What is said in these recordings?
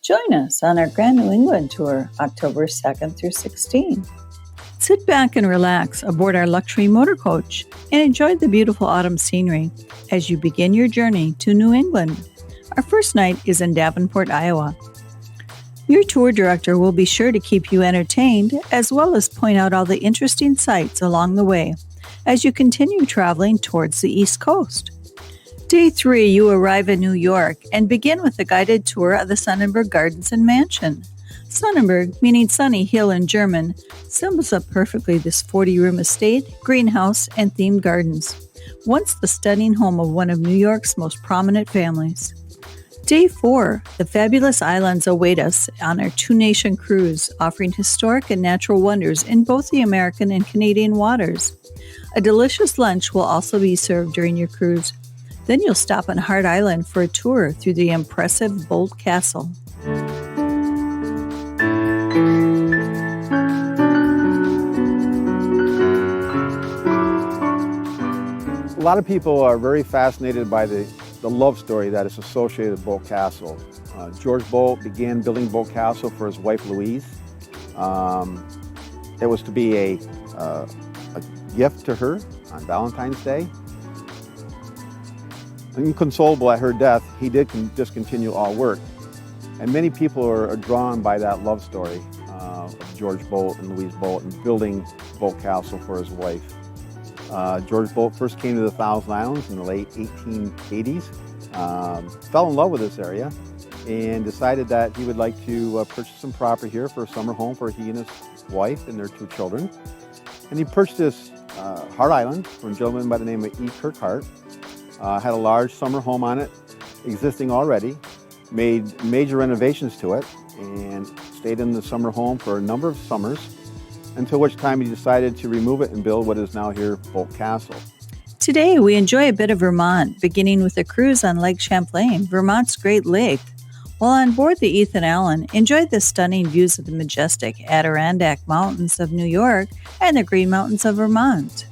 Join us on our Grand New England tour, October 2nd through 16th. Sit back and relax aboard our luxury motor coach and enjoy the beautiful autumn scenery as you begin your journey to New England. Our first night is in Davenport, Iowa. Your tour director will be sure to keep you entertained as well as point out all the interesting sights along the way as you continue traveling towards the East Coast. Day 3, you arrive in New York and begin with a guided tour of the Sonnenberg Gardens and Mansion. Sonnenberg, meaning sunny hill in German, sums up perfectly this 40-room estate, greenhouse, and themed gardens, once the stunning home of one of New York's most prominent families. Day 4, the fabulous islands await us on our two-nation cruise, offering historic and natural wonders in both the American and Canadian waters. A delicious lunch will also be served during your cruise. Then you'll stop on Hart Island for a tour through the impressive Bolt Castle. A lot of people are very fascinated by the love story that is associated with Bolt Castle. George Bolt began building Bolt Castle for his wife Louise. It was to be a gift to her on Valentine's Day. Inconsolable at her death, he did discontinue all work. And many people are drawn by that love story of George Bolt and Louise Bolt and building Bolt Castle for his wife. George Bolt first came to the Thousand Islands in the late 1880s, fell in love with this area, and decided that he would like to purchase some property here for a summer home for he and his wife and their 2 children. And he purchased this Hart Island from a gentleman by the name of E. Kirk Hart. Had a large summer home on it, existing already, made major renovations to it, and stayed in the summer home for a number of summers, until which time he decided to remove it and build what is now here Bolt Castle. Today, we enjoy a bit of Vermont, beginning with a cruise on Lake Champlain, Vermont's Great Lake. While on board the Ethan Allen, enjoy the stunning views of the majestic Adirondack Mountains of New York and the Green Mountains of Vermont.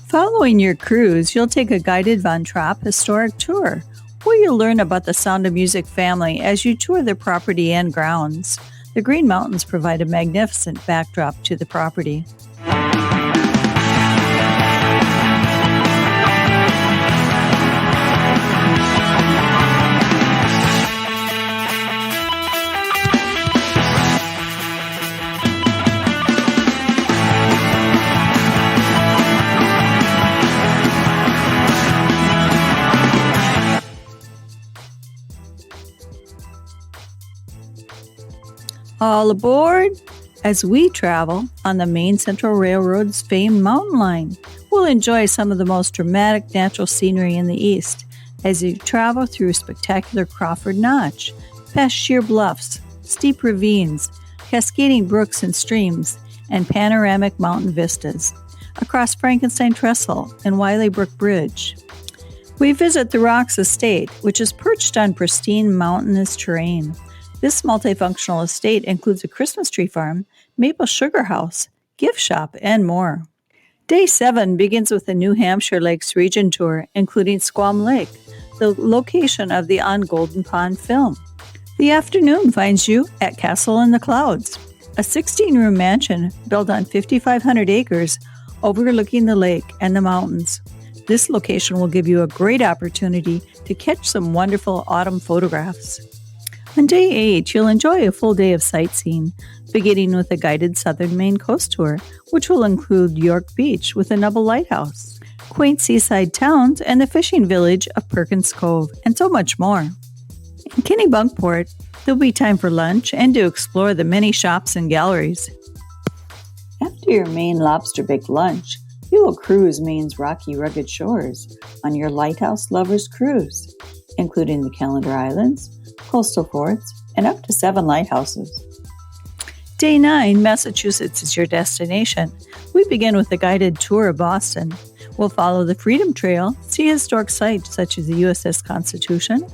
Following your cruise, you'll take a guided Von Trapp historic tour, where you'll learn about the Sound of Music family as you tour their property and grounds. The Green Mountains provide a magnificent backdrop to the property. All aboard! As we travel on the Maine Central Railroad's famed mountain line, we'll enjoy some of the most dramatic natural scenery in the East as you travel through spectacular Crawford Notch, past sheer bluffs, steep ravines, cascading brooks and streams, and panoramic mountain vistas, across Frankenstein Trestle and Wiley Brook Bridge. We visit the Rocks Estate, which is perched on pristine mountainous terrain. This multifunctional estate includes a Christmas tree farm, maple sugar house, gift shop, and more. Day 7 begins with the New Hampshire Lakes Region Tour, including Squam Lake, the location of the On Golden Pond film. The afternoon finds you at Castle in the Clouds, a 16-room mansion built on 5,500 acres overlooking the lake and the mountains. This location will give you a great opportunity to catch some wonderful autumn photographs. On day 8, you'll enjoy a full day of sightseeing, beginning with a guided Southern Maine coast tour, which will include York Beach with a Nubble Lighthouse, quaint seaside towns, and the fishing village of Perkins Cove, and so much more. In Kennebunkport, there'll be time for lunch and to explore the many shops and galleries. After your Maine lobster-baked lunch, you will cruise Maine's rocky, rugged shores on your Lighthouse Lovers Cruise, including the Calendar Islands, coastal forts, and up to 7 lighthouses. Day 9, Massachusetts is your destination. We begin with a guided tour of Boston. We'll follow the Freedom Trail, see historic sites such as the USS Constitution,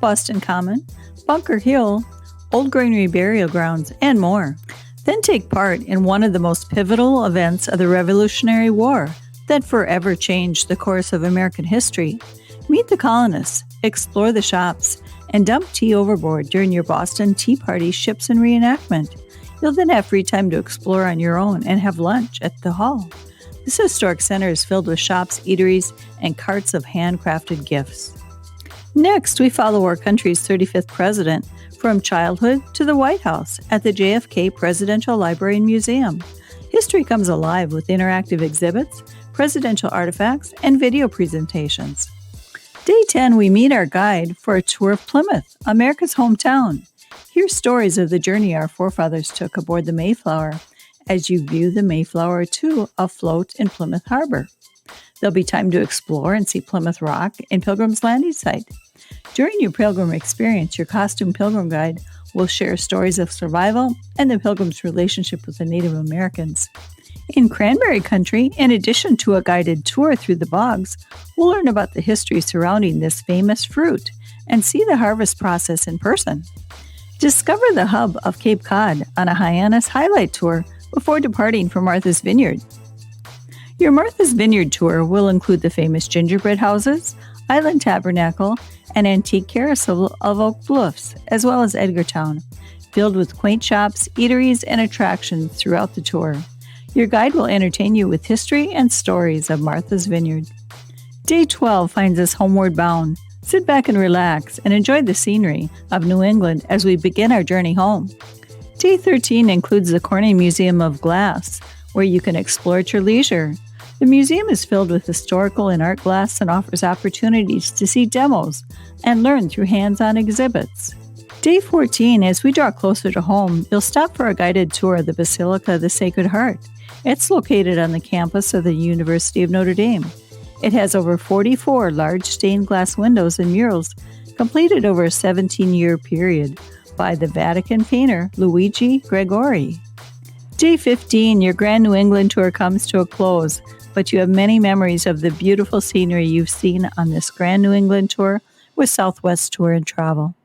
Boston Common, Bunker Hill, Old Granary Burial Grounds, and more. Then take part in one of the most pivotal events of the Revolutionary War that forever changed the course of American history. Meet the colonists, explore the shops, and dump tea overboard during your Boston Tea Party ships and reenactment. You'll then have free time to explore on your own and have lunch at the hall. This historic center is filled with shops, eateries, and carts of handcrafted gifts. Next, we follow our country's 35th president from childhood to the White House at the JFK Presidential Library and Museum. History comes alive with interactive exhibits, presidential artifacts, and video presentations. Day 10, we meet our guide for a tour of Plymouth, America's hometown. Hear stories of the journey our forefathers took aboard the Mayflower as you view the Mayflower II afloat in Plymouth Harbor. There'll be time to explore and see Plymouth Rock and Pilgrim's Landing site. During your pilgrim experience, your costume pilgrim guide will share stories of survival and the pilgrims' relationship with the Native Americans. In Cranberry Country, in addition to a guided tour through the bogs, we'll learn about the history surrounding this famous fruit and see the harvest process in person. Discover the hub of Cape Cod on a Hyannis highlight tour before departing for Martha's Vineyard. Your Martha's Vineyard tour will include the famous gingerbread houses, Island Tabernacle, and antique carousel of Oak Bluffs, as well as Edgartown, filled with quaint shops, eateries, and attractions throughout the tour. Your guide will entertain you with history and stories of Martha's Vineyard. Day 12 finds us homeward bound. Sit back and relax and enjoy the scenery of New England as we begin our journey home. Day 13 includes the Corning Museum of Glass, where you can explore at your leisure. The museum is filled with historical and art glass and offers opportunities to see demos and learn through hands-on exhibits. Day 14, as we draw closer to home, you'll stop for a guided tour of the Basilica of the Sacred Heart. It's located on the campus of the University of Notre Dame. It has over 44 large stained glass windows and murals completed over a 17-year period by the Vatican painter Luigi Gregori. Day 15, your Grand New England tour comes to a close, but you have many memories of the beautiful scenery you've seen on this Grand New England tour with Southwest Tour and Travel.